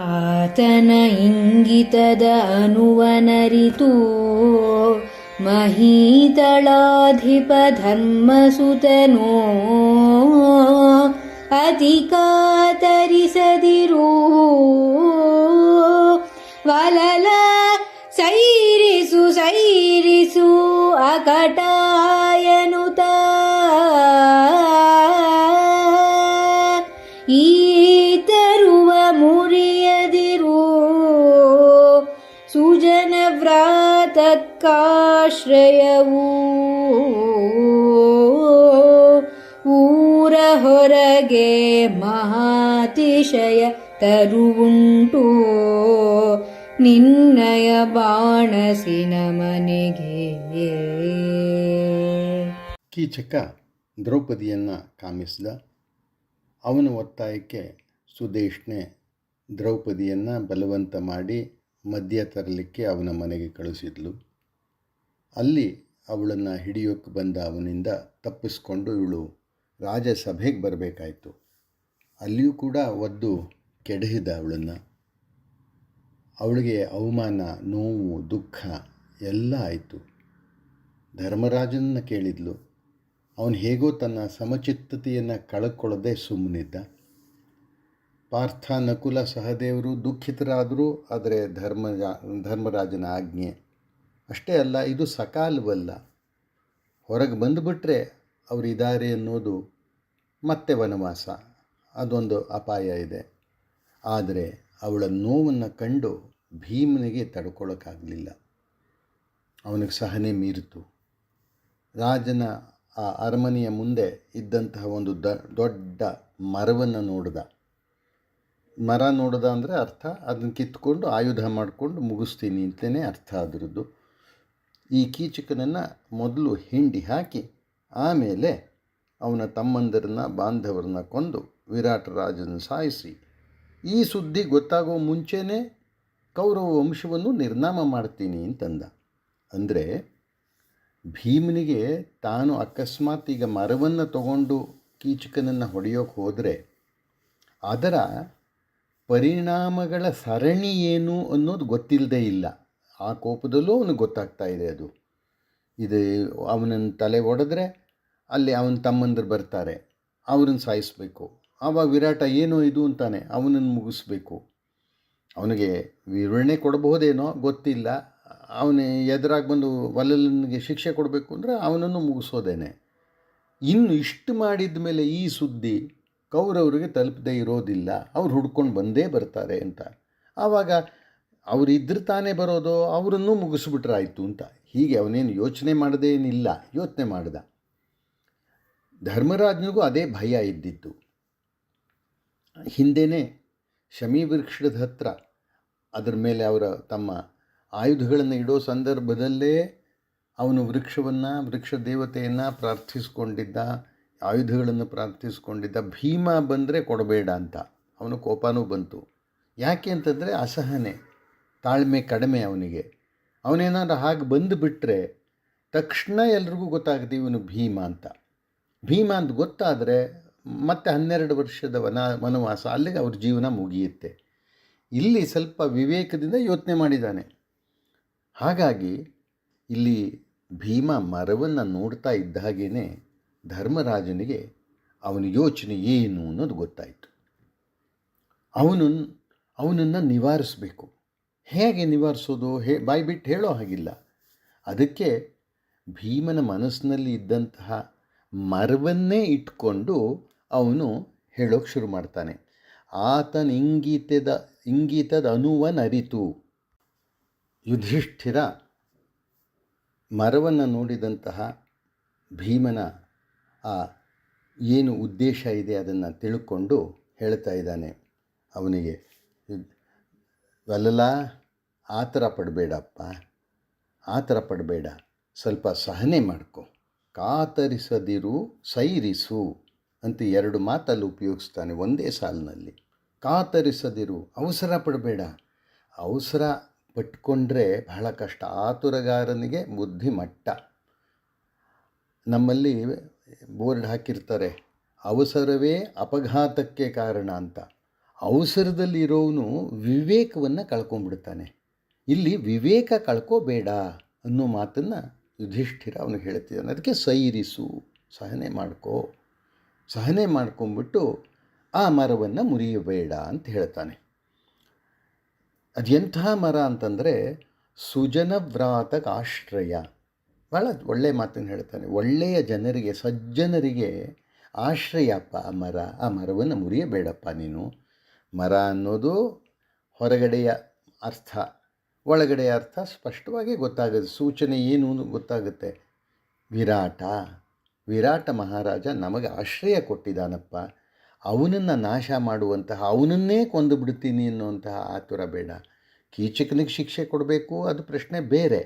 ಆತನ ಇಂಗಿತದ ಅನುವನರಿತು ಮಹೀತಳಾಧಿಪ ಧರ್ಮಸುತನೋ ಅತಿ ಕಾತರಿಸದಿರು ವಲಲ ಸೈರಿಸು ಸೈರಿಸು ಅಕಟಾಯನುತ ಈತರುವ ಮುರಿಯದಿರು ಸುಜನ ವ್ರಾತಕ್ಕಾಶ್ರಯವು ಊರ ಹೊರಗೆ ಮಹಾತಿಶಯ ತರುವುಂಟು ನಿನ್ನಯ ಬಾಣಸಿನ ಮನೆಗೆ. ಕೀಚಕ ದ್ರೌಪದಿಯನ್ನು ಕಾಮಿಸಿದ. ಅವನ ಒತ್ತಾಯಕ್ಕೆ ಸುದೇಶ್ನೆ ದ್ರೌಪದಿಯನ್ನು ಬಲವಂತ ಮಾಡಿ ಮದ್ಯ ತರಲಿಕ್ಕೆ ಅವನ ಮನೆಗೆ ಕಳಿಸಿದ್ಲು. ಅಲ್ಲಿ ಅವಳನ್ನು ಹಿಡಿಯೋಕ್ಕೆ ಬಂದ ಅವನಿಂದ ತಪ್ಪಿಸ್ಕೊಂಡು ಇವಳು ರಾಜಸಭೆಗೆ ಬರಬೇಕಾಯಿತು. ಅಲ್ಲಿಯೂ ಕೂಡ ಒದ್ದು ಕೆಡಹಿದ ಅವಳನ್ನು. ಅವಳಿಗೆ ಅವಮಾನ, ನೋವು, ದುಃಖ ಎಲ್ಲ ಆಯಿತು. ಧರ್ಮರಾಜನನ್ನು ಕೇಳಿದ್ಲು. ಅವನು ಹೇಗೋ ತನ್ನ ಸಮಚಿತ್ತತೆಯನ್ನು ಕಳ್ಕೊಳ್ಳದೆ ಸುಮ್ಮನಿದ್ದ. ಪಾರ್ಥ, ನಕುಲ, ಸಹದೇವರು ದುಃಖಿತರಾದರೂ, ಆದರೆ ಧರ್ಮರಾಜನ ಆಜ್ಞೆ. ಅಷ್ಟೇ ಅಲ್ಲ, ಇದು ಸಕಾಲವಲ್ಲ. ಹೊರಗೆ ಬಂದುಬಿಟ್ರೆ ಅವರಿದ್ದಾರೆ ಅನ್ನೋದು ಮತ್ತೆ ವನವಾಸ, ಅದೊಂದು ಅಪಾಯ ಇದೆ. ಆದರೆ ಅವಳ ನೋವನ್ನು ಕಂಡು ಭೀಮನಿಗೆ ತಡ್ಕೊಳ್ಳೋಕ್ಕಾಗಲಿಲ್ಲ. ಅವನಿಗೆ ಸಹನೆ ಮೀರಿತು. ರಾಜನ ಆ ಅರಮನೆಯ ಮುಂದೆ ಇದ್ದಂತಹ ಒಂದು ದೊಡ್ಡ ಮರವನ್ನು ನೋಡಿದ. ಮರ ನೋಡಿದ ಅಂದರೆ ಅರ್ಥ ಅದನ್ನು ಕಿತ್ಕೊಂಡು ಆಯುಧ ಮಾಡಿಕೊಂಡು ಮುಗಿಸ್ತೀನಿ ಅಂತಲೇ ಅರ್ಥ ಅದರದ್ದು. ಈ ಕೀಚಕನನ್ನು ಮೊದಲು ಹಿಂಡಿ ಹಾಕಿ ಆಮೇಲೆ ಅವನ ತಮ್ಮಂದಿರನ್ನ ಬಾಂಧವರನ್ನ ಕೊಂದು ವಿರಾಟ ರಾಜನ ಸಾಯಿಸಿ ಈ ಸುದ್ದಿ ಗೊತ್ತಾಗೋ ಮುಂಚೆನೇ ಕೌರವ ವಂಶವನ್ನು ನಿರ್ನಾಮ ಮಾಡ್ತೀನಿ ಅಂತಂದ. ಅಂದರೆ ಭೀಮನಿಗೆ ತಾನು ಅಕಸ್ಮಾತ್ ಈಗ ಮರವನ್ನು ತಗೊಂಡು ಕೀಚಕನನ್ನು ಹೊಡೆಯೋಕೆ ಹೋದರೆ ಅದರ ಪರಿಣಾಮಗಳ ಸರಣಿ ಏನು ಅನ್ನೋದು ಗೊತ್ತಿಲ್ಲದೇ ಇಲ್ಲ. ಆ ಕೋಪದಲ್ಲೂ ಅವನಿಗೆ ಗೊತ್ತಾಗ್ತಾ ಇದೆ. ಇದು ಅವನನ್ನು ತಲೆ ಒಡೆದ್ರೆ ಅಲ್ಲಿ ಅವನ ತಮ್ಮಂದರು ಬರ್ತಾರೆ, ಅವ್ರನ್ನ ಸಾಯಿಸಬೇಕು. ಆವಾಗ ವಿರಾಟ ಏನೋ ಇದು ಅಂತಾನೆ, ಅವನನ್ನು ಮುಗಿಸ್ಬೇಕು. ಅವನಿಗೆ ವಿವರಣೆ ಕೊಡಬಹುದೇನೋ ಗೊತ್ತಿಲ್ಲ. ಅವನು ಎದುರಾಗಿ ಬಂದು ವಲಲನಿಗೆ ಶಿಕ್ಷೆ ಕೊಡಬೇಕು ಅಂದರೆ ಅವನನ್ನು ಮುಗಿಸೋದೇನೆ. ಇನ್ನು ಇಷ್ಟು ಮಾಡಿದ ಮೇಲೆ ಈ ಸುದ್ದಿ ಕೌರವರಿಗೆ ತಲುಪದೇ ಇರೋದಿಲ್ಲ, ಅವ್ರು ಹುಡ್ಕೊಂಡು ಬಂದೇ ಬರ್ತಾರೆ ಅಂತ. ಆವಾಗ ಅವರಿದ್ರೆ ತಾನೇ ಬರೋದು, ಅವರನ್ನು ಮುಗಿಸ್ಬಿಟ್ರಾಯ್ತು ಅಂತ. ಹೀಗೆ ಅವನೇನು ಯೋಚನೆ ಮಾಡೋದೇನಿಲ್ಲ, ಯೋಚನೆ ಮಾಡ್ದ. ಧರ್ಮರಾಜನಿಗೂ ಅದೇ ಭಯ ಇದ್ದಿತ್ತು. ಹಿಂದೆಯೇ ಶಮಿ ವೃಕ್ಷದ ಹತ್ರ ಅದರ ಮೇಲೆ ಅವರ ತಮ್ಮ ಆಯುಧಗಳನ್ನು ಇಡೋ ಸಂದರ್ಭದಲ್ಲೇ ಅವನು ವೃಕ್ಷ ದೇವತೆಯನ್ನು ಪ್ರಾರ್ಥಿಸ್ಕೊಂಡಿದ್ದ, ಆಯುಧಗಳನ್ನು ಪ್ರಾರ್ಥಿಸ್ಕೊಂಡಿದ್ದ. ಭೀಮ ಬಂದರೆ ಕೊಡಬೇಡ ಅಂತ ಅವನು ಕೋಪನೂ ಬಂತು. ಯಾಕೆ ಅಂತಂದರೆ ಅಸಹನೆ, ತಾಳ್ಮೆ ಕಡಿಮೆ ಅವನಿಗೆ. ಅವನೇನಾದ್ರು ಹಾಗೆ ಬಂದುಬಿಟ್ರೆ ತಕ್ಷಣ ಎಲ್ರಿಗೂ ಗೊತ್ತಾಗುತ್ತೆ ಇವನು ಭೀಮ ಅಂತ. ಭೀಮ ಅಂತ ಗೊತ್ತಾದರೆ ಮತ್ತೆ 12 ವರ್ಷದ ವನವಾಸ, ಅಲ್ಲಿಗೆ ಅವ್ರ ಜೀವನ ಮುಗಿಯುತ್ತೆ. ಇಲ್ಲಿ ಸ್ವಲ್ಪ ವಿವೇಕದಿಂದ ಯೋಚನೆ ಮಾಡಿದ್ದಾನೆ. ಹಾಗಾಗಿ ಇಲ್ಲಿ ಭೀಮ ಮರವನ್ನು ನೋಡ್ತಾ ಇದ್ದ ಹಾಗೇ ಧರ್ಮರಾಜನಿಗೆ ಅವನ ಯೋಚನೆ ಏನು ಅನ್ನೋದು ಗೊತ್ತಾಯಿತು. ಅವನನ್ನು ನಿವಾರಿಸಬೇಕು. ಹೇಗೆ ನಿವಾರಿಸೋದು? ಬಾಯ್ಬಿಟ್ಟು ಹೇಳೋ ಹಾಗಿಲ್ಲ. ಅದಕ್ಕೆ ಭೀಮನ ಮನಸ್ಸಿನಲ್ಲಿ ಇದ್ದಂತಹ ಮರವನ್ನೇ ಇಟ್ಕೊಂಡು ಅವನು ಹೇಳೋಕ್ಕೆ ಶುರು ಮಾಡ್ತಾನೆ. ಆತನ ಇಂಗಿತದ ಅನುವನರಿತು. ಯುಧಿಷ್ಠಿರ ಮರವನ್ನು ನೋಡಿದಂತಹ ಭೀಮನ ಆ ಏನು ಉದ್ದೇಶ ಇದೆ ಅದನ್ನು ತಿಳ್ಕೊಂಡು ಹೇಳ್ತಾ ಇದ್ದಾನೆ ಅವನಿಗೆ, ವಲಲ, ಆ ಥರ ಪಡಬೇಡಪ್ಪ, ಆ ಥರ ಪಡಬೇಡ, ಸ್ವಲ್ಪ ಸಹನೆ ಮಾಡ್ಕೊ, ಕಾತರಿಸದಿರು, ಸೈರಿಸು ಅಂತ 2 ಮಾತಲ್ಲಿ ಉಪಯೋಗಿಸ್ತಾನೆ ಒಂದೇ ಸಾಲಿನಲ್ಲಿ. ಕಾತರಿಸದಿರು, ಅವಸರ ಪಡಬೇಡ. ಅವಸರ ಪಟ್ಕೊಂಡ್ರೆ ಬಹಳ ಕಷ್ಟ. ಆತುರಗಾರನಿಗೆ ಬುದ್ಧಿ ಮಟ್ಟ. ನಮ್ಮಲ್ಲಿ ಬೋರ್ಡ್ ಹಾಕಿರ್ತಾರೆ, ಅವಸರವೇ ಅಪಘಾತಕ್ಕೆ ಕಾರಣ ಅಂತ. ಅವಸರದಲ್ಲಿರೋವನು ವಿವೇಕವನ್ನು ಕಳ್ಕೊಂಡ್ಬಿಡ್ತಾನೆ. ಇಲ್ಲಿ ವಿವೇಕ ಕಳ್ಕೋಬೇಡ ಅನ್ನೋ ಮಾತನ್ನು ಯುಧಿಷ್ಠಿರ ಅವನಿಗೆ ಹೇಳ್ತಿದ್ದಾನೆ. ಅದಕ್ಕೆ ಸೈರಿಸು, ಸಹನೆ ಮಾಡ್ಕೋ, ಸಹನೆ ಮಾಡ್ಕೊಂಬಿಟ್ಟು ಆ ಮರವನ್ನು ಮುರಿಯಬೇಡ ಅಂತ ಹೇಳ್ತಾನೆ. ಅದೆಂಥ ಮರ ಅಂತಂದರೆ ಸುಜನವ್ರಾತಕ ಆಶ್ರಯ. ಭಾಳ ಒಳ್ಳೆಯ ಮಾತನ್ನು ಹೇಳ್ತಾನೆ. ಒಳ್ಳೆಯ ಜನರಿಗೆ, ಸಜ್ಜನರಿಗೆ ಆಶ್ರಯಪ್ಪ ಆ ಮರ. ಆ ಮರವನ್ನು ಮುರಿಯಬೇಡಪ್ಪ ನೀನು. ಮರ ಅನ್ನೋದು ಹೊರಗಡೆಯ ಅರ್ಥ, ಒಳಗಡೆಯ ಅರ್ಥ ಸ್ಪಷ್ಟವಾಗಿ ಗೊತ್ತಾಗುತ್ತೆ. ಸೂಚನೆ ಏನು ಗೊತ್ತಾಗುತ್ತೆ. ವಿರಾಟ ಮಹಾರಾಜ ನಮಗೆ ಆಶ್ರಯ ಕೊಟ್ಟಿದ್ದಾನಪ್ಪ, ಅವನನ್ನು ನಾಶ ಮಾಡುವಂತಹ, ಅವನನ್ನೇ ಕೊಂದು ಬಿಡ್ತೀನಿ ಅನ್ನುವಂತಹ ಆತುರ ಬೇಡ. ಕೀಚಕನಿಗೆ ಶಿಕ್ಷೆ ಕೊಡಬೇಕು, ಅದು ಪ್ರಶ್ನೆ ಬೇರೆ.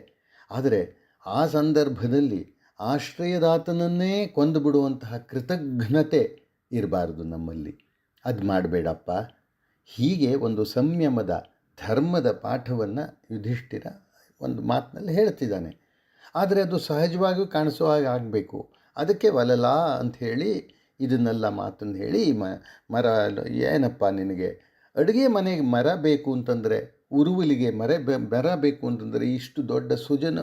ಆದರೆ ಆ ಸಂದರ್ಭದಲ್ಲಿ ಆಶ್ರಯದಾತನನ್ನೇ ಕೊಂದು ಬಿಡುವಂತಹ ಕೃತಜ್ಞತೆ ಇರಬಾರ್ದು ನಮ್ಮಲ್ಲಿ. ಅದು ಮಾಡಬೇಡಪ್ಪ. ಹೀಗೆ ಒಂದು ಸಂಯಮದ, ಧರ್ಮದ ಪಾಠವನ್ನು ಯುಧಿಷ್ಠಿರ ಒಂದು ಮಾತಿನಲ್ಲಿ ಹೇಳ್ತಿದ್ದಾನೆ. ಆದರೆ ಅದು ಸಹಜವಾಗಿಯೂ ಕಾಣಿಸೋ ಹಾಗೆ ಆಗಬೇಕು. ಅದಕ್ಕೆ ವಲಲ ಅಂಥೇಳಿ ಇದನ್ನೆಲ್ಲ ಮಾತನ್ನು ಹೇಳಿ, ಮರ ಏನಪ್ಪ ನಿನಗೆ ಅಡುಗೆ ಮನೆಗೆ ಮರ ಬೇಕು ಅಂತಂದರೆ, ಉರುವಲಿಗೆ ಮರ ಬೇಕು ಅಂತಂದರೆ ಇಷ್ಟು ದೊಡ್ಡ ಸುಜನ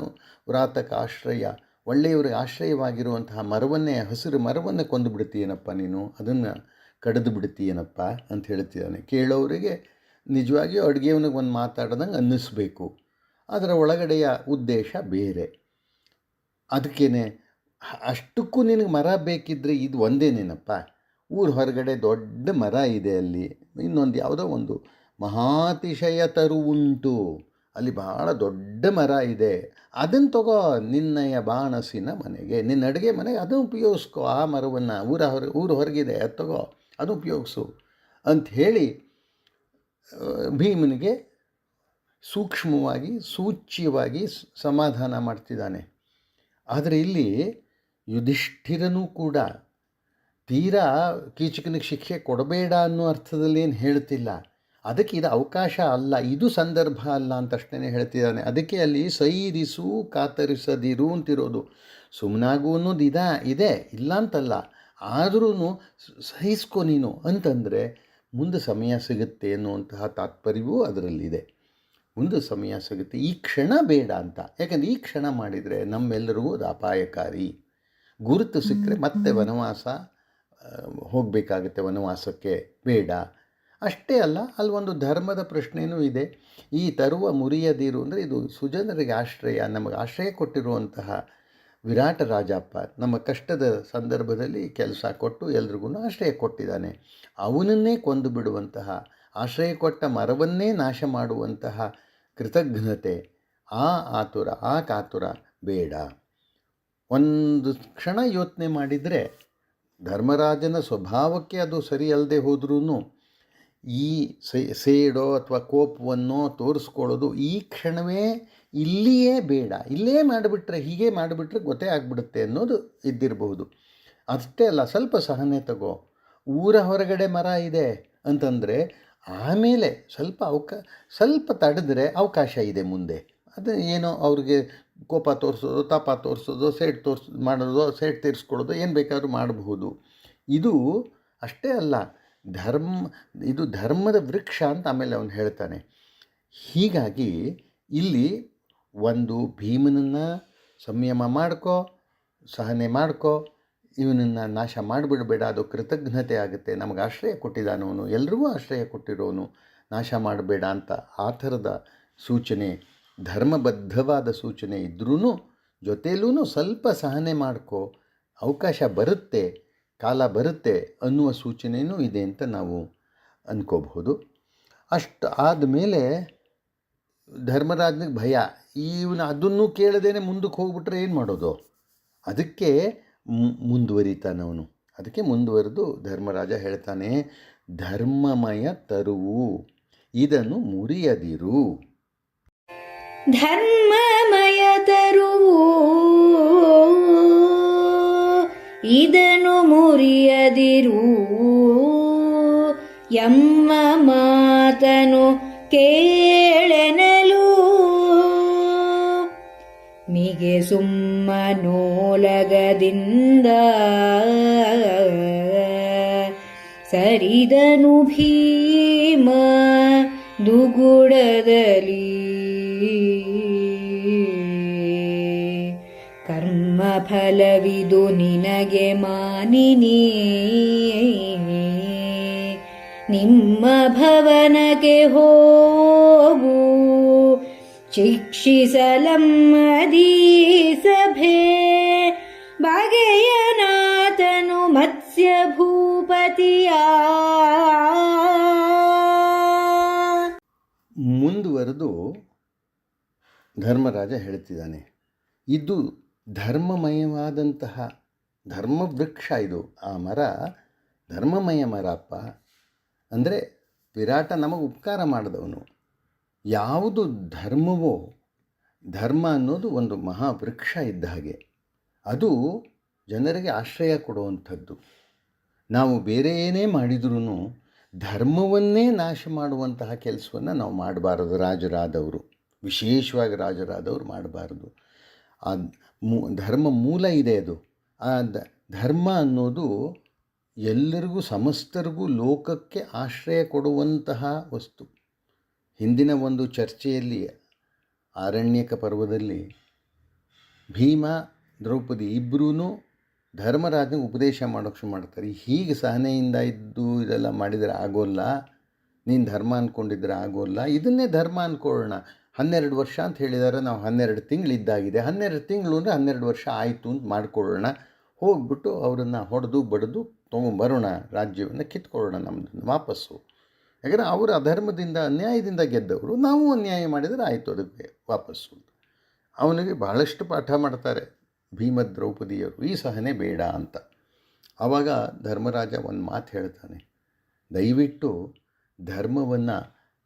ವ್ರಾತಕ ಆಶ್ರಯ, ಒಳ್ಳೆಯವರಿಗೆ ಆಶ್ರಯವಾಗಿರುವಂತಹ ಮರವನ್ನೇ, ಹಸಿರು ಮರವನ್ನೇ ಕೊಂದು ಬಿಡ್ತೀಯನಪ್ಪ ನೀನು, ಅದನ್ನು ಕಡಿದು ಬಿಡ್ತೀಯನಪ್ಪ ಅಂತ ಹೇಳ್ತಿದ್ದಾನೆ. ಕೇಳೋರಿಗೆ ನಿಜವಾಗಿಯೂ ಅಡುಗೆಯವನಿಗೆ ಒಂದು ಮಾತಾಡ್ದಂಗೆ ಅನ್ನಿಸ್ಬೇಕು, ಅದರ ಒಳಗಡೆಯ ಉದ್ದೇಶ ಬೇರೆ. ಅದಕ್ಕೇ ಅಷ್ಟಕ್ಕೂ ನಿನಗೆ ಮರ ಬೇಕಿದ್ದರೆ ಇದು ಒಂದೇನೇನಪ್ಪ, ಊರ ಹೊರಗಡೆ ದೊಡ್ಡ ಮರ ಇದೆ, ಅಲ್ಲಿ ಇನ್ನೊಂದು ಯಾವುದೋ ಒಂದು ಮಹಾತಿಶಯ ತರುವುಂಟು, ಅಲ್ಲಿ ಭಾಳ ದೊಡ್ಡ ಮರ ಇದೆ, ಅದನ್ನು ತಗೋ ನಿನ್ನಯ ಬಾಣಸಿನ ಮನೆಗೆ, ನಿನ್ನ ಅಡುಗೆ ಮನೆಗೆ ಅದನ್ನು ಉಪಯೋಗಿಸ್ಕೊ. ಆ ಮರವನ್ನು ಊರು ಹೊರಗಿದೆ, ಅದು ತಗೋ, ಅದು ಉಪಯೋಗಿಸು ಅಂಥೇಳಿ ಭೀಮನಿಗೆ ಸೂಕ್ಷ್ಮವಾಗಿ, ಸೂಚ್ಯವಾಗಿ ಸಮಾಧಾನ ಮಾಡ್ತಿದ್ದಾನೆ. ಆದರೆ ಇಲ್ಲಿ ಯುಧಿಷ್ಠಿರನೂ ಕೂಡ ತೀರಾ ಕೀಚಕನಿಗೆ ಶಿಕ್ಷೆ ಕೊಡಬೇಡ ಅನ್ನೋ ಅರ್ಥದಲ್ಲಿ ಏನು ಹೇಳ್ತಿಲ್ಲ. ಅದಕ್ಕೆ ಇದು ಅವಕಾಶ ಅಲ್ಲ, ಇದು ಸಂದರ್ಭ ಅಲ್ಲ ಅಂತಷ್ಟೇ ಹೇಳ್ತಿದ್ದಾನೆ. ಅದಕ್ಕೆ ಅಲ್ಲಿ ಸೈರಿಸು ಕಾತರಿಸದಿರು ಅಂತಿರೋದು. ಸುಮ್ಮನಾಗು ಅನ್ನೋದು ಇದೆ, ಇಲ್ಲ ಅಂತಲ್ಲ, ಆದ್ರೂ ಸಹಿಸ್ಕೊ ನೀನು ಅಂತಂದರೆ ಮುಂದೆ ಸಮಯ ಸಿಗುತ್ತೆ ಅನ್ನುವಂತಹ ತಾತ್ಪರ್ಯವೂ ಅದರಲ್ಲಿದೆ. ಮುಂದೆ ಸಮಯ ಸಿಗುತ್ತೆ, ಈ ಕ್ಷಣ ಬೇಡ ಅಂತ. ಯಾಕಂದರೆ ಈ ಕ್ಷಣ ಮಾಡಿದರೆ ನಮ್ಮೆಲ್ಲರಿಗೂ ಅದು ಅಪಾಯಕಾರಿ. ಗುರುತು ಸಿಕ್ಕರೆ ಮತ್ತೆ ವನವಾಸ ಹೋಗಬೇಕಾಗುತ್ತೆ, ವನವಾಸಕ್ಕೆ ಬೇಡ. ಅಷ್ಟೇ ಅಲ್ಲ, ಅಲ್ಲಿ ಒಂದು ಧರ್ಮದ ಪ್ರಶ್ನೆಯೂ ಇದೆ. ಈ ತರುವ ಮುರಿಯದಿರು ಅಂದರೆ ಇದು ಸುಜನರಿಗೆ ಆಶ್ರಯ, ನಮಗೆ ಆಶ್ರಯ ಕೊಟ್ಟಿರುವಂತಹ ವಿರಾಟ ರಾಜಪ್ಪ ನಮ್ಮ ಕಷ್ಟದ ಸಂದರ್ಭದಲ್ಲಿ ಕೆಲಸ ಕೊಟ್ಟು ಎಲ್ರಿಗೂ ಆಶ್ರಯ ಕೊಟ್ಟಿದ್ದಾನೆ. ಅವನನ್ನೇ ಕೊಂದು ಬಿಡುವಂತಹ, ಆಶ್ರಯ ಕೊಟ್ಟ ಮರವನ್ನೇ ನಾಶ ಮಾಡುವಂತಹ ಕೃತಜ್ಞತೆ, ಆ ಆತುರ, ಆ ಕಾತುರ ಬೇಡ. ಒಂದು ಕ್ಷಣ ಯೋಚನೆ ಮಾಡಿದರೆ ಧರ್ಮರಾಜನ ಸ್ವಭಾವಕ್ಕೆ ಅದು ಸರಿಯಲ್ಲದೆ ಹೋದ್ರೂ ಈ ಸೇಡೋ ಅಥವಾ ಕೋಪವನ್ನು ತೋರಿಸ್ಕೊಳ್ಳೋದು ಈ ಕ್ಷಣವೇ ಇಲ್ಲಿಯೇ ಬೇಡ, ಇಲ್ಲೇ ಮಾಡಿಬಿಟ್ರೆ, ಹೀಗೆ ಮಾಡಿಬಿಟ್ರೆ ಗೊತ್ತೇ ಆಗಿಬಿಡುತ್ತೆ ಅನ್ನೋದು ಇದ್ದಿರಬಹುದು. ಅಷ್ಟೇ ಅಲ್ಲ, ಸ್ವಲ್ಪ ಸಹನೆ ತಗೋ. ಊರ ಹೊರಗಡೆ ಮರ ಇದೆ ಅಂತಂದರೆ ಆಮೇಲೆ ಸ್ವಲ್ಪ ತಡೆದ್ರೆ ಅವಕಾಶ ಇದೆ ಮುಂದೆ. ಅದು ಏನೋ ಅವ್ರಿಗೆ ಕೋಪ ತೋರಿಸೋದು, ತಾಪ ತೋರಿಸೋದು, ಸೇಡ್ ತೀರಿಸ್ಕೊಳ್ಳೋದು, ಏನು ಬೇಕಾದ್ರೂ ಮಾಡಬಹುದು. ಇದು ಅಷ್ಟೇ ಅಲ್ಲ, ಇದು ಧರ್ಮದ ವೃಕ್ಷ ಅಂತ ಆಮೇಲೆ ಅವನು ಹೇಳ್ತಾನೆ. ಹೀಗಾಗಿ ಇಲ್ಲಿ ಒಂದು ಭೀಮನನ್ನು ಸಂಯಮ ಮಾಡ್ಕೋ, ಸಹನೆ ಮಾಡ್ಕೋ, ಇವನನ್ನು ನಾಶ ಮಾಡಿಬಿಡಬೇಡ, ಅದು ಕೃತಜ್ಞತೆ ಆಗುತ್ತೆ. ನಮಗೆ ಆಶ್ರಯ ಕೊಟ್ಟಿದ್ದಾನವನು, ಎಲ್ರಿಗೂ ಆಶ್ರಯ ಕೊಟ್ಟಿರೋನು, ನಾಶ ಮಾಡಬೇಡ ಅಂತ ಆ ಥರದ ಸೂಚನೆ, ಧರ್ಮಬದ್ಧವಾದ ಸೂಚನೆ ಇದ್ರೂ ಜೊತೆಯಲ್ಲೂ ಸ್ವಲ್ಪ ಸಹನೆ ಮಾಡ್ಕೋ, ಅವಕಾಶ ಬರುತ್ತೆ, ಕಾಲ ಬರುತ್ತೆ ಅನ್ನುವ ಸೂಚನೆಯೂ ಇದೆ ಅಂತ ನಾವು ಅಂದ್ಕೋಬಹುದು. ಅಷ್ಟು ಆದಮೇಲೆ ಧರ್ಮರಾಜನಿಗೆ ಭಯ, ಇವನು ಅದನ್ನು ಕೇಳದೇನೆ ಮುಂದಕ್ಕೆ ಹೋಗ್ಬಿಟ್ರೆ ಏನು ಮಾಡೋದು? ಅದಕ್ಕೆ ಮುಂದುವರಿತಾನವನು. ಅದಕ್ಕೆ ಮುಂದುವರೆದು ಧರ್ಮರಾಜ ಹೇಳ್ತಾನೆ, ಧರ್ಮಮಯ ತರುವು, ಇದನ್ನು ಮುರಿಯದಿರು. ಧರ್ಮಮಯ ತರುವು, ಇದನ್ನು ಮುರಿಯದಿರು. ಎಮ್ಮ ಮಾತನು ಕೇಳೆನಲು, ಮಿಗೆ ಸುಮ್ಮನೋಲಗದಿಂದ ಸರಿದನು ಭೀಮ. ದುಗುಡದಲ್ಲಿ ಕರ್ಮ ಫಲವಿದು ನಿನಗೆ ಮಾನಿನಿ ನಿಮ್ಮ ಭವನಕ್ಕೆ ಹೋಗು ಶಿಕ್ಷಿಸಲಮ್ಮದಿ ಸಭೆ ಬಗೆಯನಾಥನು ಮತ್ಸ್ಯ ಭೂಪತಿಯ. ಮುಂದುವರೆದು ಧರ್ಮರಾಜ ಹೇಳ್ತಿದ್ದಾನೆ, ಇದು ಧರ್ಮಮಯವಾದಂತಹ ಧರ್ಮವೃಕ್ಷ. ಇದು ಆ ಮರ ಧರ್ಮಮಯ ಮರ ಅಪ್ಪ. ಅಂದರೆ ವಿರಾಟ ನಮಗೆ ಉಪಕಾರ ಮಾಡಿದವನು. ಯಾವುದು ಧರ್ಮವೋ, ಧರ್ಮ ಅನ್ನೋದು ಒಂದು ಮಹಾವೃಕ್ಷ ಇದ್ದ ಹಾಗೆ. ಅದು ಜನರಿಗೆ ಆಶ್ರಯ ಕೊಡುವಂಥದ್ದು. ನಾವು ಬೇರೆ ಏನೇ ಮಾಡಿದ್ರೂ ಧರ್ಮವನ್ನೇ ನಾಶ ಮಾಡುವಂತಹ ಕೆಲಸವನ್ನು ನಾವು ಮಾಡಬಾರದು. ರಾಜರಾದವರು, ವಿಶೇಷವಾಗಿ ರಾಜರಾದವರು ಮಾಡಬಾರದು. ಆ ಧರ್ಮ ಮೂಲ ಇದೆ. ಅದು ಆ ಧರ್ಮ ಅನ್ನೋದು ಎಲ್ಲರಿಗೂ, ಸಮಸ್ತರಿಗೂ, ಲೋಕಕ್ಕೆ ಆಶ್ರಯ ಕೊಡುವಂತಹ ವಸ್ತು. ಹಿಂದಿನ ಒಂದು ಚರ್ಚೆಯಲ್ಲಿ ಆರಣ್ಯಕ ಪರ್ವದಲ್ಲಿ ಭೀಮ ದ್ರೌಪದಿ ಇಬ್ಬರೂ ಧರ್ಮರಾಜನಿಗೆ ಉಪದೇಶ ಮಾಡೋಕ್ಕೆ ಮಾಡ್ತಾರೆ. ಹೀಗೆ ಸಹನೆಯಿಂದ ಇದ್ದು ಇದೆಲ್ಲ ಮಾಡಿದರೆ ಆಗೋಲ್ಲ, ನೀನು ಧರ್ಮ ಅಂದ್ಕೊಂಡಿದ್ರೆ ಆಗೋಲ್ಲ, ಇದನ್ನೇ ಧರ್ಮ ಅಂದ್ಕೊಳ್ಳೋಣ. 12 ವರ್ಷ ಅಂತ ಹೇಳಿದ್ದಾರೆ, ನಾವು 12 ತಿಂಗಳಿದ್ದಾಗಿದೆ, 12 ತಿಂಗಳು ಅಂದರೆ 12 ವರ್ಷ ಆಯಿತು ಅಂತ ಮಾಡ್ಕೊಳ್ಳೋಣ. ಹೋಗ್ಬಿಟ್ಟು ಅವರನ್ನು ಹೊಡೆದು ಬಡಿದು ತೊಗೊಂಬರೋಣ, ರಾಜ್ಯವನ್ನು ಕಿತ್ಕೊಳ್ಳೋಣ ನಮ್ಮದನ್ನು ವಾಪಸ್ಸು. ಯಾಕಂದರೆ ಅವರು ಅಧರ್ಮದಿಂದ ಅನ್ಯಾಯದಿಂದ ಗೆದ್ದವರು, ನಾವು ಅನ್ಯಾಯ ಮಾಡಿದರೆ ಆಯಿತು ಅದಕ್ಕೆ ವಾಪಸ್ಸು. ಅವನಿಗೆ ಬಹಳಷ್ಟು ಪಾಠ ಮಾಡ್ತಾರೆ ಭೀಮ ದ್ರೌಪದಿಯರು, ಈ ಸಹನೆ ಬೇಡ ಅಂತ. ಆವಾಗ ಧರ್ಮರಾಜ ಒಂದು ಮಾತು ಹೇಳ್ತಾನೆ, ದಯವಿಟ್ಟು ಧರ್ಮವನ್ನು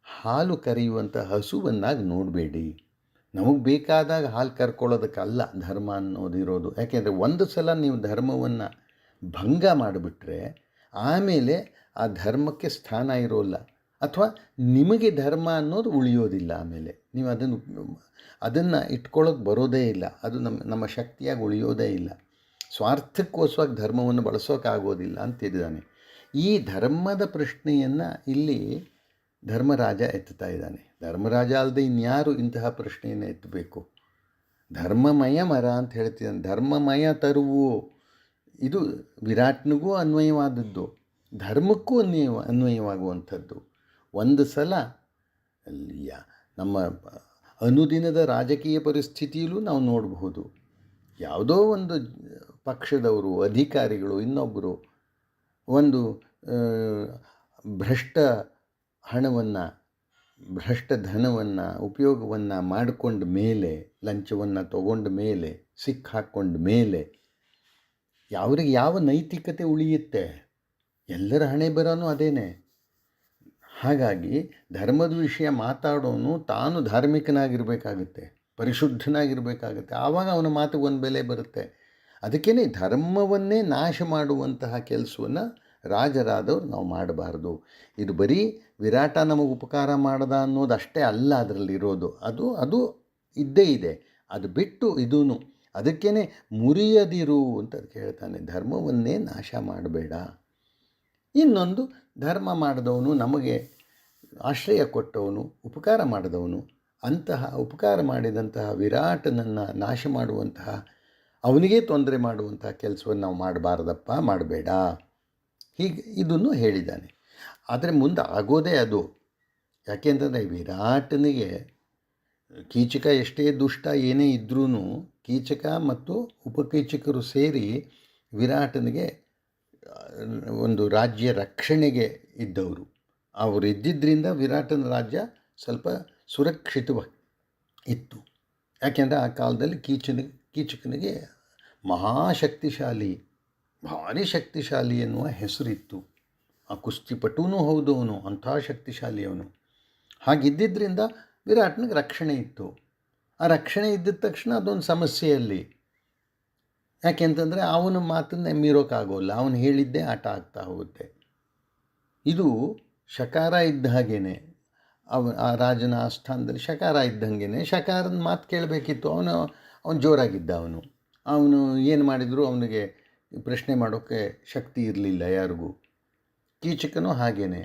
ಹಾಲು ಕರೆಯುವಂಥ ಹಸುವನ್ನಾಗಿ ನೋಡಬೇಡಿ. ನಮಗೆ ಬೇಕಾದಾಗ ಹಾಲು ಕರ್ಕೊಳ್ಳೋದಕ್ಕಲ್ಲ ಧರ್ಮ ಅನ್ನೋದಿರೋದು. ಯಾಕೆಂದರೆ ಒಂದು ಸಲ ನೀವು ಧರ್ಮವನ್ನು ಭಂಗ ಮಾಡಿಬಿಟ್ರೆ ಆಮೇಲೆ ಆ ಧರ್ಮಕ್ಕೆ ಸ್ಥಾನ ಇರೋಲ್ಲ, ಅಥವಾ ನಿಮಗೆ ಧರ್ಮ ಅನ್ನೋದು ಉಳಿಯೋದಿಲ್ಲ. ಆಮೇಲೆ ನೀವು ಅದನ್ನು ಇಟ್ಕೊಳ್ಳೋಕೆ ಬರೋದೇ ಇಲ್ಲ, ಅದು ನಮ್ಮ ಶಕ್ತಿಯಾಗಿ ಉಳಿಯೋದೇ ಇಲ್ಲ. ಸ್ವಾರ್ಥಕ್ಕೋಸ್ಕರ ಧರ್ಮವನ್ನು ಬಳಸೋಕ್ಕಾಗೋದಿಲ್ಲ ಅಂತಿದ್ದಾನೆ. ಈ ಧರ್ಮದ ಪ್ರಶ್ನೆಯನ್ನು ಇಲ್ಲಿ ಧರ್ಮರಾಜ ಎತ್ತುತ್ತಾ ಇದ್ದಾನೆ. ಧರ್ಮರಾಜ ಅಲ್ಲದೆ ಇನ್ಯಾರು ಇಂತಹ ಪ್ರಶ್ನೆಯನ್ನು ಎತ್ತಬೇಕು? ಧರ್ಮಮಯ ಮರ ಅಂತ ಹೇಳ್ತಿದ್ದಾನೆ. ಧರ್ಮಮಯ ತರುವು ಇದು ವಿರಾಟ್ನಿಗೂ ಅನ್ವಯವಾದದ್ದು, ಧರ್ಮಕ್ಕೂ ಅನ್ವಯವಾಗುವಂಥದ್ದು. ಒಂದು ಸಲ ನಮ್ಮ ಅನುದಿನದ ರಾಜಕೀಯ ಪರಿಸ್ಥಿತಿಯಲ್ಲೂ ನಾವು ನೋಡಬಹುದು. ಯಾವುದೋ ಒಂದು ಪಕ್ಷದವರು, ಅಧಿಕಾರಿಗಳು, ಇನ್ನೊಬ್ಬರು ಒಂದು ಭ್ರಷ್ಟ ಹಣವನ್ನು, ಭ್ರಷ್ಟ ಧನವನ್ನು ಉಪಯೋಗವನ್ನು ಮಾಡಿಕೊಂಡ ಮೇಲೆ, ಲಂಚವನ್ನು ತಗೊಂಡ ಮೇಲೆ, ಸಿಕ್ಕಾಕ್ಕೊಂಡ ಮೇಲೆ ಅವರಿಗೆ ಯಾವ ನೈತಿಕತೆ ಉಳಿಯುತ್ತೆ? ಎಲ್ಲರ ಹಣೆ ಬರೋನು ಅದೇನೆ. ಹಾಗಾಗಿ ಧರ್ಮದ ವಿಷಯ ಮಾತಾಡೋನು ತಾನು ಧಾರ್ಮಿಕನಾಗಿರಬೇಕಾಗುತ್ತೆ, ಪರಿಶುದ್ಧನಾಗಿರಬೇಕಾಗುತ್ತೆ. ಆವಾಗ ಅವನ ಮಾತಿಗೆ ಒಂದು ಬೆಲೆ ಬರುತ್ತೆ. ಅದಕ್ಕೇ ಧರ್ಮವನ್ನೇ ನಾಶ ಮಾಡುವಂತಹ ಕೆಲಸವನ್ನು ರಾಜರಾದವ್ರು ನಾವು ಮಾಡಬಾರ್ದು. ಇದು ಬರೀ ವಿರಾಟ ನಮಗೆ ಉಪಕಾರ ಮಾಡ್ದ ಅನ್ನೋದಷ್ಟೇ ಅಲ್ಲ ಅದರಲ್ಲಿರೋದು, ಅದು ಇದ್ದೇ ಇದೆ. ಅದು ಬಿಟ್ಟು ಇದೂ ಅದಕ್ಕೇ ಮುರಿಯದಿರು ಅಂತ ಅದಕ್ಕೆ ಹೇಳ್ತಾನೆ. ಧರ್ಮವನ್ನೇ ನಾಶ ಮಾಡಬೇಡ. ಇನ್ನೊಂದು, ಧರ್ಮ ಮಾಡಿದವನು, ನಮಗೆ ಆಶ್ರಯ ಕೊಟ್ಟವನು, ಉಪಕಾರ ಮಾಡಿದವನು, ಅಂತಹ ಉಪಕಾರ ಮಾಡಿದಂತಹ ವಿರಾಟನನ್ನು ನಾಶ ಮಾಡುವಂತಹ, ಅವನಿಗೆ ತೊಂದರೆ ಮಾಡುವಂತಹ ಕೆಲಸವನ್ನು ನಾವು ಮಾಡಬಾರ್ದಪ್ಪ, ಮಾಡಬೇಡ, ಹೀಗೆ ಇದನ್ನು ಹೇಳಿದ್ದಾನೆ. ಆದರೆ ಮುಂದೆ ಆಗೋದೇ ಅದು. ಯಾಕೆಂತಂದರೆ ವಿರಾಟನಿಗೆ ಕೀಚಕ ಎಷ್ಟೇ ದುಷ್ಟ ಏನೇ ಇದ್ರೂ, ಕೀಚಕ ಮತ್ತು ಉಪಕೀಚಕರು ಸೇರಿ ವಿರಾಟನಿಗೆ ಒಂದು ರಾಜ್ಯ ರಕ್ಷಣೆಗೆ ಇದ್ದವರು. ಅವರು ಇದ್ದಿದ್ದರಿಂದ ವಿರಾಟನ ರಾಜ್ಯ ಸ್ವಲ್ಪ ಸುರಕ್ಷಿತವಾಗಿ ಇತ್ತು. ಯಾಕೆಂದರೆ ಆ ಕಾಲದಲ್ಲಿ ಕೀಚಕನಿಗೆ ಮಹಾಶಕ್ತಿಶಾಲಿ, ಭಾರಿ ಶಕ್ತಿಶಾಲಿ ಎನ್ನುವ ಹೆಸರಿತ್ತು. ಆ ಕುಸ್ತಿಪಟೂನೂ ಹೌದು ಅವನು, ಅಂಥ ಶಕ್ತಿಶಾಲಿಯವನು. ಹಾಗಿದ್ದಿದ್ದರಿಂದ ವಿರಾಟ್ನಿಗೆ ರಕ್ಷಣೆ ಇತ್ತು. ಆ ರಕ್ಷಣೆ ಇದ್ದಿದ ತಕ್ಷಣ ಅದೊಂದು ಸಮಸ್ಯೆಯಲ್ಲಿ. ಯಾಕೆಂತಂದರೆ ಅವನ ಮಾತನ್ನು ಮೀರೋಕ್ಕಾಗೋಲ್ಲ, ಅವನು ಹೇಳಿದ್ದೇ ಆಟ ಆಗ್ತಾ ಹೋಗುತ್ತೆ. ಇದು ಶಕಾರ ಇದ್ದ ಹಾಗೇ, ಆ ರಾಜನ ಆಸ್ಥಾನದಲ್ಲಿ ಶಕಾರ ಇದ್ದಂಗೆ. ಶಕಾರನ ಮಾತು ಕೇಳಬೇಕಿತ್ತು. ಅವನು ಜೋರಾಗಿದ್ದ. ಅವನು ಏನು ಮಾಡಿದರೂ ಅವನಿಗೆ ಪ್ರಶ್ನೆ ಮಾಡೋಕ್ಕೆ ಶಕ್ತಿ ಇರಲಿಲ್ಲ ಯಾರಿಗೂ. ಕೀಚಕನೂ ಹಾಗೇ.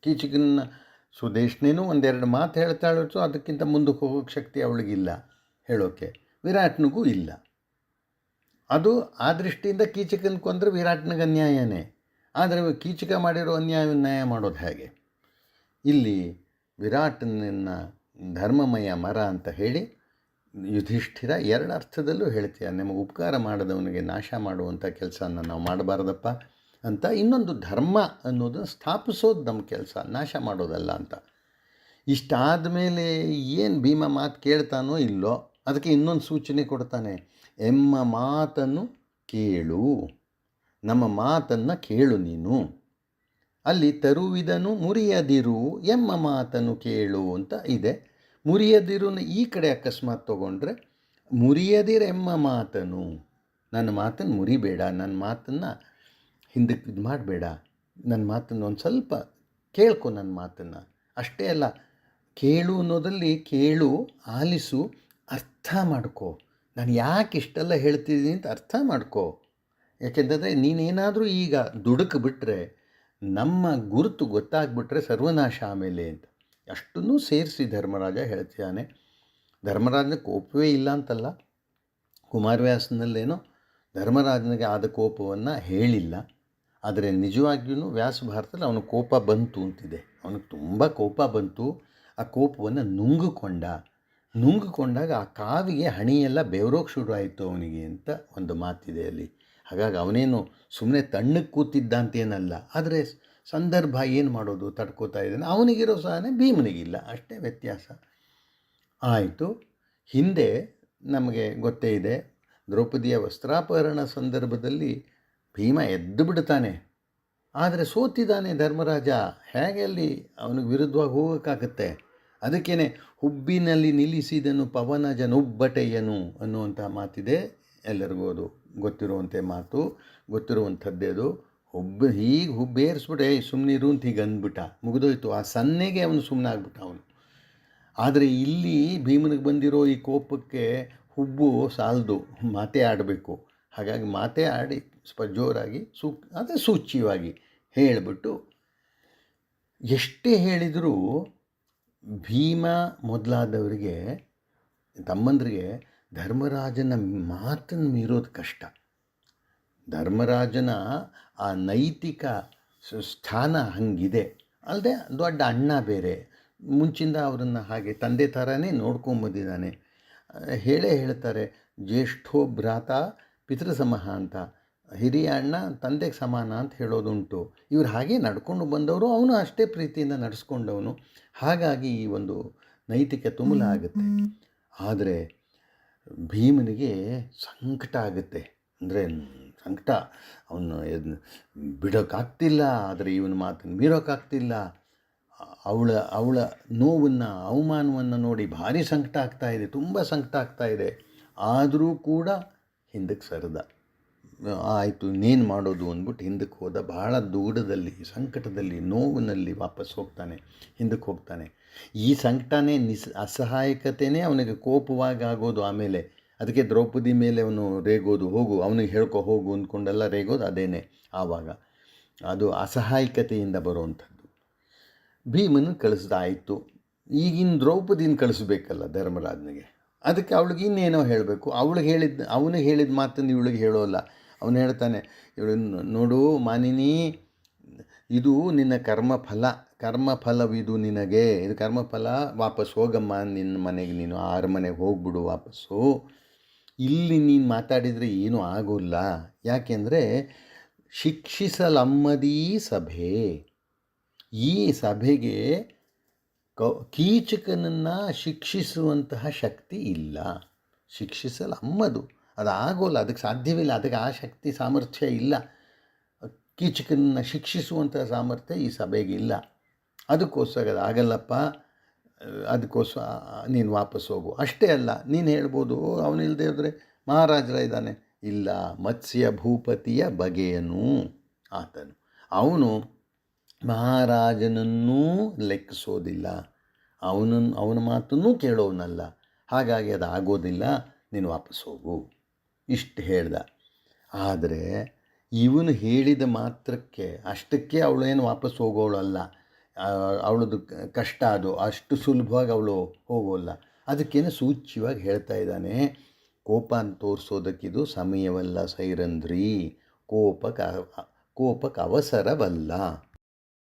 ಕೀಚಕನ ಸುದೇಶ್ನೇನೂ ಒಂದೆರಡು ಮಾತು ಹೇಳ್ತಾಳೋ ಅದಕ್ಕಿಂತ ಮುಂದಕ್ಕೆ ಹೋಗೋಕ್ಕೆ ಶಕ್ತಿ ಅವಳಿಗಿಲ್ಲ ಹೇಳೋಕ್ಕೆ, ವಿರಾಟ್ನಿಗೂ ಇಲ್ಲ. ಅದು ಆ ದೃಷ್ಟಿಯಿಂದ ಕೀಚಕನ ಕೊಂದರೆ ವಿರಾಟ್ನಿಗೆ ಅನ್ಯಾಯನೇ. ಆದರೆ ಕೀಚಕ ಮಾಡಿರೋ ನ್ಯಾಯ ಮಾಡೋದು ಹೇಗೆ? ಇಲ್ಲಿ ವಿರಾಟನನ್ನು ಧರ್ಮಮಯ ಮರ ಅಂತ ಹೇಳಿ ಯುಧಿಷ್ಠಿರ ಎರಡು ಅರ್ಥದಲ್ಲೂ ಹೇಳ್ತೀಯ. ನಿಮಗೆ ಉಪಕಾರ ಮಾಡದವನಿಗೆ ನಾಶ ಮಾಡುವಂಥ ಕೆಲಸನ ನಾವು ಮಾಡಬಾರ್ದಪ್ಪ ಅಂತ. ಇನ್ನೊಂದು ಧರ್ಮ ಅನ್ನೋದನ್ನು ಸ್ಥಾಪಿಸೋದು ನಮ್ಮ ಕೆಲಸ, ನಾಶ ಮಾಡೋದಲ್ಲ ಅಂತ. ಇಷ್ಟಾದ ಮೇಲೆ ಏನು ಭೀಮ ಮಾತು ಕೇಳ್ತಾನೋ ಇಲ್ಲೋ, ಅದಕ್ಕೆ ಇನ್ನೊಂದು ಸೂಚನೆ ಕೊಡ್ತಾನೆ. ಎಮ್ಮ ಮಾತನ್ನು ಕೇಳು, ನಮ್ಮ ಮಾತನ್ನು ಕೇಳು ನೀನು. ಅಲ್ಲಿ ತರುವಿದನು ಮುರಿಯದಿರು ಎಮ್ಮ ಮಾತನ್ನು ಕೇಳು ಅಂತ ಇದೆ. ಮುರಿಯದಿರುನ ಈ ಕಡೆ ಅಕಸ್ಮಾತ್ ತೊಗೊಂಡ್ರೆ ಮುರಿಯದಿರೆಮ್ಮ ಮಾತನು, ನನ್ನ ಮಾತನ್ನು ಮುರಿಬೇಡ, ನನ್ನ ಮಾತನ್ನು ಹಿಂದಕ್ಕೆ ಇದು ಮಾಡಬೇಡ, ನನ್ನ ಮಾತನ್ನು ಒಂದು ಸ್ವಲ್ಪ ಕೇಳ್ಕೊ, ನನ್ನ ಮಾತನ್ನು. ಅಷ್ಟೇ ಅಲ್ಲ, ಕೇಳು ಅನ್ನೋದಲ್ಲಿ ಕೇಳು, ಆಲಿಸು, ಅರ್ಥ ಮಾಡ್ಕೊ. ನಾನು ಯಾಕೆ ಇಷ್ಟೆಲ್ಲ ಹೇಳ್ತಿದ್ದೀನಿ ಅಂತ ಅರ್ಥ ಮಾಡ್ಕೊ. ಯಾಕೆಂತಂದರೆ ನೀನೇನಾದರೂ ಈಗ ದುಡುಕು ಬಿಟ್ಟರೆ, ನಮ್ಮ ಗುರುತು ಗೊತ್ತಾಗ್ಬಿಟ್ರೆ ಸರ್ವನಾಶ ಆಮೇಲೆ ಅಂತ ಅಷ್ಟನ್ನೂ ಸೇರಿಸಿ ಧರ್ಮರಾಜ ಹೇಳ್ತಿದ್ದಾನೆ. ಧರ್ಮರಾಜನ ಕೋಪವೇ ಇಲ್ಲ ಅಂತಲ್ಲ, ಕುಮಾರವ್ಯಾಸನಲ್ಲೇನೋ ಧರ್ಮರಾಜನಿಗೆ ಆದ ಕೋಪವನ್ನು ಹೇಳಿಲ್ಲ. ಆದರೆ ನಿಜವಾಗಿಯೂ ವ್ಯಾಸ ಭಾರತದಲ್ಲಿ ಅವನ ಕೋಪ ಬಂತು ಅಂತಿದೆ. ಅವನಿಗೆ ತುಂಬ ಕೋಪ ಬಂತು. ಆ ಕೋಪವನ್ನು ನುಂಗಿಕೊಂಡಾಗ ಆ ಕಾವಿಗೆ ಹಣಿಯೆಲ್ಲ ಬೆವರೋಕ್ಕೆ ಶುರು ಆಯಿತು ಅವನಿಗೆ ಅಂತ ಒಂದು ಮಾತಿದೆ ಅಲ್ಲಿ. ಹಾಗಾಗಿ ಅವನೇನು ಸುಮ್ಮನೆ ತಣ್ಣಗೆ ಕೂತಿದ್ದ ಅಂತೇನಲ್ಲ, ಆದರೆ ಸಂದರ್ಭ ಏನು ಮಾಡೋದು, ತಡ್ಕೋತಾ ಇದ್ದಾನೆ. ಅವನಿಗಿರೋ ಸಹನೆ ಭೀಮನಿಗಿಲ್ಲ, ಅಷ್ಟೇ ವ್ಯತ್ಯಾಸ ಆಯಿತು. ಹಿಂದೆ ನಮಗೆ ಗೊತ್ತೇ ಇದೆ, ದ್ರೌಪದಿಯ ವಸ್ತ್ರಾಪಹರಣ ಸಂದರ್ಭದಲ್ಲಿ ಭೀಮ ಎದ್ದು ಬಿಡ್ತಾನೆ. ಆದರೆ ಸೋತಿದ್ದಾನೆ ಧರ್ಮರಾಜ. ಹೇಗೆ ಅಲ್ಲಿ ಅವನಿಗೆ ವಿರುದ್ಧವಾಗಿ ಹೋಗೋಕ್ಕಾಗತ್ತೆ? ಅದಕ್ಕೇ ಹುಬ್ಬಿನಲ್ಲಿ ನಿಲ್ಲಿಸಿದನು ಪವನಜನುಬ್ಬಟೆಯನು ಅನ್ನುವಂಥ ಮಾತಿದೆ. ಎಲ್ಲರಿಗೂ ಅದು ಗೊತ್ತಿರುವಂಥ ಮಾತು, ಗೊತ್ತಿರುವಂಥದ್ದೇ ಅದು. ಹೀಗೆ ಹುಬ್ಬೇರಿಸ್ಬಿಟ್ಟೆ, ಸುಮ್ಮನಿರು ಅಂತ ಹೀಗೆ ಅಂದ್ಬಿಟ್ಟ, ಮುಗಿದೋಯ್ತು. ಆ ಸನ್ನೆಗೆ ಅವನು ಸುಮ್ಮನೆ ಆಗ್ಬಿಟ್ಟ ಅವನು. ಆದರೆ ಇಲ್ಲಿ ಭೀಮನಿಗೆ ಬಂದಿರೋ ಈ ಕೋಪಕ್ಕೆ ಹುಬ್ಬು ಸಾಲದು, ಮಾತೇ ಆಡಬೇಕು. ಹಾಗಾಗಿ ಮಾತೇ ಆಡಿ ಸ್ವಲ್ಪ ಜೋರಾಗಿ ಅದೇ ಸೂಚ್ಯವಾಗಿ ಹೇಳಿಬಿಟ್ಟು, ಎಷ್ಟೇ ಹೇಳಿದರೂ ಭೀಮ ಮೊದಲಾದವರಿಗೆ, ತಮ್ಮಂದ್ರಿಗೆ ಧರ್ಮರಾಜನ ಮಾತನ್ನು ಮೀರೋದು ಕಷ್ಟ. ಧರ್ಮರಾಜನ ಆ ನೈತಿಕ ಸ್ಥಾನ ಹಂಗಿದೆ. ಅಲ್ಲದೆ ದೊಡ್ಡ ಅಣ್ಣ ಬೇರೆ, ಮುಂಚಿಂದ ಅವರನ್ನು ಹಾಗೆ ತಂದೆ ಥರನೇ ನೋಡ್ಕೊಂಬಂದಿದ್ದಾನೆ. ಹೇಳ್ತಾರೆ, ಜ್ಯೇಷ್ಠೋ ಭ್ರಾತ ಪಿತೃಸಮಃ ಅಂತ. ಹಿರಿಯ ಅಣ್ಣ ತಂದೆಗೆ ಸಮಾನ ಅಂತ ಹೇಳೋದುಂಟು. ಇವ್ರು ಹಾಗೆ ನಡ್ಕೊಂಡು ಬಂದವರು, ಅವನು ಅಷ್ಟೇ ಪ್ರೀತಿಯಿಂದ ನಡೆಸ್ಕೊಂಡವನು. ಹಾಗಾಗಿ ಈ ಒಂದು ನೈತಿಕ ತುಮುಲ ಆಗುತ್ತೆ. ಆದರೆ ಭೀಮನಿಗೆ ಸಂಕಟ ಆಗುತ್ತೆ. ಅಂದರೆ ಸಂಕಟ, ಅವನು ಬಿಡೋಕ್ಕಾಗ್ತಿಲ್ಲ, ಆದರೆ ಇವನ ಮಾತನ್ನು ಮೀರೋಕ್ಕಾಗ್ತಿಲ್ಲ. ಅವಳ ನೋವನ್ನು, ಅವಮಾನವನ್ನು ನೋಡಿ ಭಾರಿ ಸಂಕಟ ಆಗ್ತಾಯಿದೆ, ತುಂಬ ಸಂಕಟ ಆಗ್ತಾಯಿದೆ. ಆದರೂ ಕೂಡ ಹಿಂದಕ್ಕೆ ಸರಿದ. ಆಯಿತು, ಇನ್ನೇನು ಮಾಡೋದು ಅಂದ್ಬಿಟ್ಟು ಹಿಂದಕ್ಕೆ ಹೋದ. ಬಹಳ ದೂರದಲ್ಲಿ, ಸಂಕಟದಲ್ಲಿ, ನೋವಿನಲ್ಲಿ ವಾಪಸ್ ಹೋಗ್ತಾನೆ, ಹಿಂದಕ್ಕೆ ಹೋಗ್ತಾನೆ. ಈ ಸಂಕಟನೇ ಅಸಹಾಯಕತೆಯೇ ಅವನಿಗೆ ಕೋಪವಾಗಿ ಆಗೋದು. ಆಮೇಲೆ ಅದಕ್ಕೆ ದ್ರೌಪದಿ ಮೇಲೆ ಅವನು ರೇಗೋದು, ಹೋಗು ಅವನಿಗೆ ಹೇಳ್ಕೊ ಹೋಗು ಅಂದ್ಕೊಂಡೆಲ್ಲ ರೇಗೋದು ಅದೇನೆ. ಆವಾಗ ಅದು ಅಸಹಾಯಕತೆಯಿಂದ ಬರುವಂಥದ್ದು. ಭೀಮನ ಕಳಿಸ್ದಾಯಿತು. ಈಗಿನ ದ್ರೌಪದಿನ ಕಳಿಸ್ಬೇಕಲ್ಲ ಧರ್ಮರಾಜನಿಗೆ. ಅದಕ್ಕೆ ಅವಳಿಗೆ ಇನ್ನೇನೋ ಹೇಳಬೇಕು. ಅವನಿಗೆ ಹೇಳಿದ ಮಾತನ್ನು ಇವಳಿಗೆ ಹೇಳೋಲ್ಲ. ಅವನು ಹೇಳ್ತಾನೆ, ಇವಳು ನೋಡು ಮಾನಿನಿ, ಇದು ನಿನ್ನ ಕರ್ಮಫಲವಿದು ನಿನಗೆ. ಇದು ಕರ್ಮಫಲ. ವಾಪಸ್ ಹೋಗಮ್ಮ ನಿನ್ನ ಮನೆಗೆ, ನೀನು ಅರಮನೆಗೆ ಹೋಗ್ಬಿಡು ವಾಪಸ್ಸು. ಇಲ್ಲಿ ನೀನು ಮಾತಾಡಿದರೆ ಏನೂ ಆಗೋಲ್ಲ. ಯಾಕೆಂದರೆ ಶಿಕ್ಷಿಸಲಮ್ಮದೀ ಸಭೆ. ಈ ಸಭೆಗೆ ಕೀಚಕನನ್ನು ಶಿಕ್ಷಿಸುವಂತಹ ಶಕ್ತಿ ಇಲ್ಲ. ಶಿಕ್ಷಿಸಲಮ್ಮದು, ಅದು ಆಗೋಲ್ಲ, ಅದಕ್ಕೆ ಸಾಧ್ಯವಿಲ್ಲ. ಅದಕ್ಕೆ ಆ ಶಕ್ತಿ ಸಾಮರ್ಥ್ಯ ಇಲ್ಲ. ಕೀಚಕನನ್ನು ಶಿಕ್ಷಿಸುವಂಥ ಸಾಮರ್ಥ್ಯ ಈ ಸಭೆಗಿಲ್ಲ. ಅದಕ್ಕೋಸ್ಕರ ಅದು ಆಗಲ್ಲಪ್ಪ, ಅದಕ್ಕೋಸ್ಕರ ನೀನು ವಾಪಸ್ ಹೋಗು. ಅಷ್ಟೇ ಅಲ್ಲ, ನೀನು ಹೇಳ್ಬೋದು ಅವನಿಲ್ಲದೆ ಹೋದರೆ ಮಹಾರಾಜರ ಇದ್ದಾನೆ. ಇಲ್ಲ, ಮತ್ಸ್ಯ ಭೂಪತಿಯ ಬಗೆಯನು ಆತನು. ಅವನು ಮಹಾರಾಜನನ್ನೂ ಲೆಕ್ಕಿಸೋದಿಲ್ಲ, ಅವನ ಮಾತನ್ನೂ ಕೇಳೋನಲ್ಲ. ಹಾಗಾಗಿ ಅದು ಆಗೋದಿಲ್ಲ, ನೀನು ವಾಪಸ್ ಹೋಗು, ಇಷ್ಟು ಹೇಳ್ದ. ಆದರೆ ಇವನು ಹೇಳಿದ ಮಾತ್ರಕ್ಕೆ ಅಷ್ಟಕ್ಕೆ ಅವಳೇನು ವಾಪಸ್ ಹೋಗೋಳಲ್ಲ. ಅವಳದು ಕಷ್ಟ ಅದು, ಅಷ್ಟು ಸುಲಭವಾಗಿ ಅವಳು ಹೋಗೋಲ್ಲ. ಅದಕ್ಕೇನೆ ಸೂಚ್ಯವಾಗಿ ಹೇಳ್ತಾ ಇದ್ದಾನೆ, ಕೋಪನ ತೋರಿಸೋದಕ್ಕಿದು ಸಮಯವಲ್ಲ ಸೈರಂಧ್ರಿ, ಕೋಪಕ್ಕೆ ಅವಸರವಲ್ಲ.